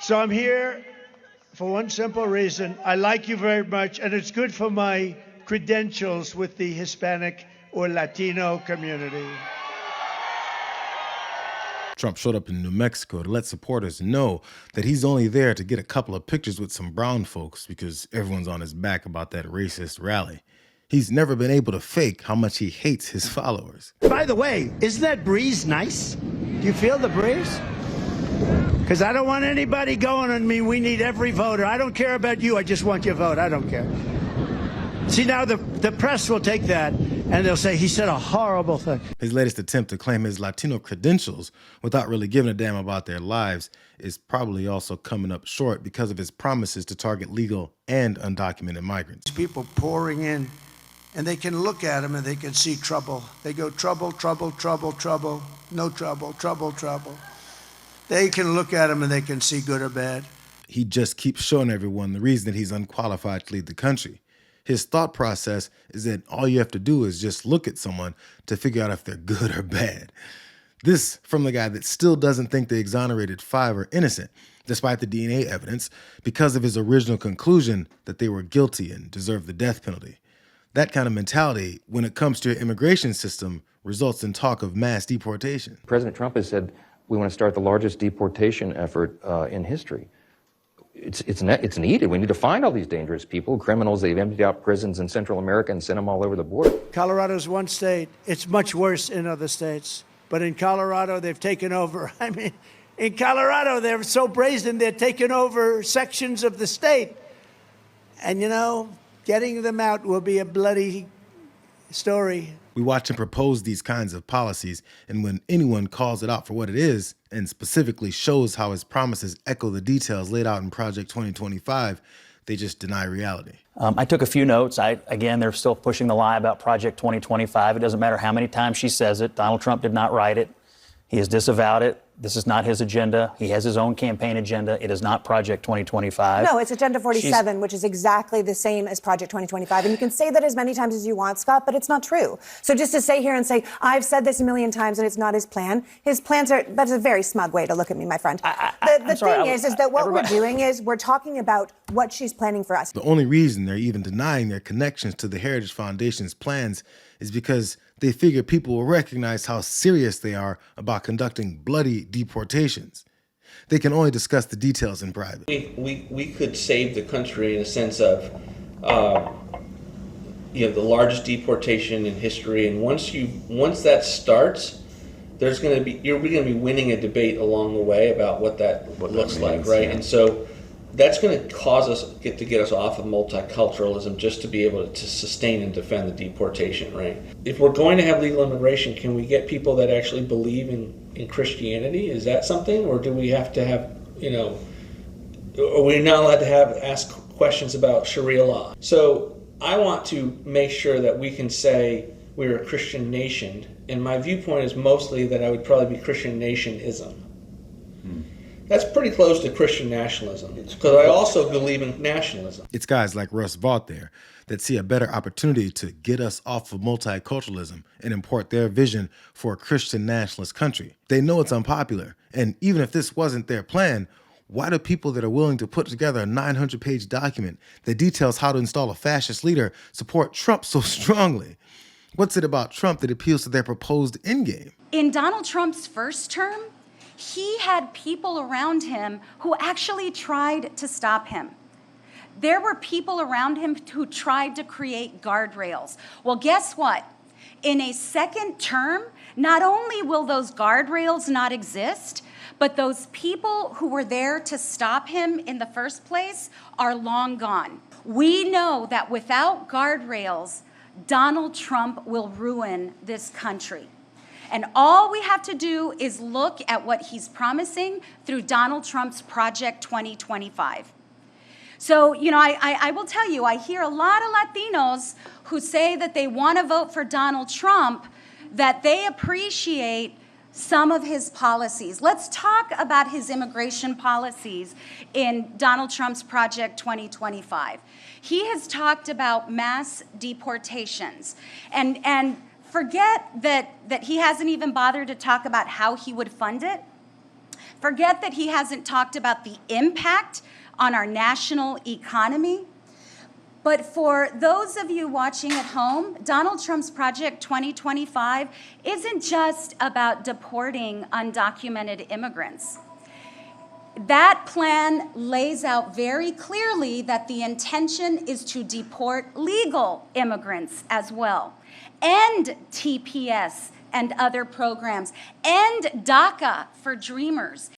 So I'm here for one simple reason. I like you very much, and it's good for my credentials with the Hispanic or Latino community. Trump showed up in New Mexico to let supporters know that he's only there to get a couple of pictures with some brown folks because everyone's on his back about that racist rally. He's never been able to fake how much he hates his followers. By the way, isn't that breeze nice? Do you feel the breeze? Because I don't want anybody going on me. We need every voter. I don't care about you. I just want your vote. I don't care. See, now the press will take that and they'll say he said a horrible thing. His latest attempt to claim his Latino credentials without really giving a damn about their lives is probably also coming up short because of his promises to target legal and undocumented migrants. People pouring in, and they can look at him and they can see trouble. They go, trouble, trouble, trouble, trouble, no trouble, trouble, trouble. They can look at him and they can see good or bad. He just keeps showing everyone the reason that he's unqualified to lead the country. His thought process is that all you have to do is just look at someone to figure out if they're good or bad. This from the guy that still doesn't think the exonerated 5 are innocent, despite the DNA evidence, because of his original conclusion that they were guilty and deserved the death penalty. That kind of mentality, when it comes to your immigration system, results in talk of mass deportation. President Trump has said we want to start the largest deportation effort in history. It's needed. We need to find all these dangerous people, criminals. They've emptied out prisons in Central America and sent them all over the border. Colorado's one state. It's much worse in other states. But in Colorado, they've taken over. I mean, in Colorado, they're so brazen, they're taking over sections of the state. And, you know, getting them out will be a bloody story. We watch him propose these kinds of policies, and when anyone calls it out for what it is, and specifically shows how his promises echo the details laid out in Project 2025, they just deny reality. I took a few notes. Again, they're still pushing the lie about Project 2025. It doesn't matter how many times she says it. Donald Trump did not write it. He has disavowed it. This is not his agenda. He has his own campaign agenda. It is not Project 2025. No, it's Agenda 47, which is exactly the same as Project 2025. And you can say that as many times as you want, Scott, but it's not true. So just to say here and say, I've said this a million times and it's not his plan. His plans are, that's a very smug way to look at me, my friend. The thing is that what we're doing is we're talking about what she's planning for us. The only reason they're even denying their connections to the Heritage Foundation's plans is because they figure people will recognize how serious they are about conducting bloody deportations. They can only discuss the details in private. We could save the country in a sense of, the largest deportation in history. And once that starts, you're going to be winning a debate along the way about what that looks like, right? Yeah. And so that's going to cause us to get us off of multiculturalism just to be able to sustain and defend the deportation, right? If we're going to have legal immigration, can we get people that actually believe in Christianity? Is that something, or do we have to have, are we not allowed to ask questions about Sharia law? So I want to make sure that we can say we're a Christian nation, and my viewpoint is mostly that I would probably be Christian nationism. That's pretty close to Christian nationalism, because I also believe in nationalism. It's guys like Russ Vaught there that see a better opportunity to get us off of multiculturalism and import their vision for a Christian nationalist country. They know it's unpopular, and even if this wasn't their plan, why do people that are willing to put together a 900-page document that details how to install a fascist leader support Trump so strongly? What's it about Trump that appeals to their proposed endgame? In Donald Trump's first term, he had people around him who actually tried to stop him. There were people around him who tried to create guardrails. Well, guess what? In a second term, not only will those guardrails not exist, but those people who were there to stop him in the first place are long gone. We know that without guardrails, Donald Trump will ruin this country. And all we have to do is look at what he's promising through Donald Trump's Project 2025. So, I will tell you, I hear a lot of Latinos who say that they want to vote for Donald Trump, that they appreciate some of his policies. Let's talk about his immigration policies in Donald Trump's Project 2025. He has talked about mass deportations, and forget that he hasn't even bothered to talk about how he would fund it. Forget that he hasn't talked about the impact on our national economy. But for those of you watching at home, Donald Trump's Project 2025 isn't just about deporting undocumented immigrants. That plan lays out very clearly that the intention is to deport legal immigrants as well, and TPS and other programs, and DACA for dreamers.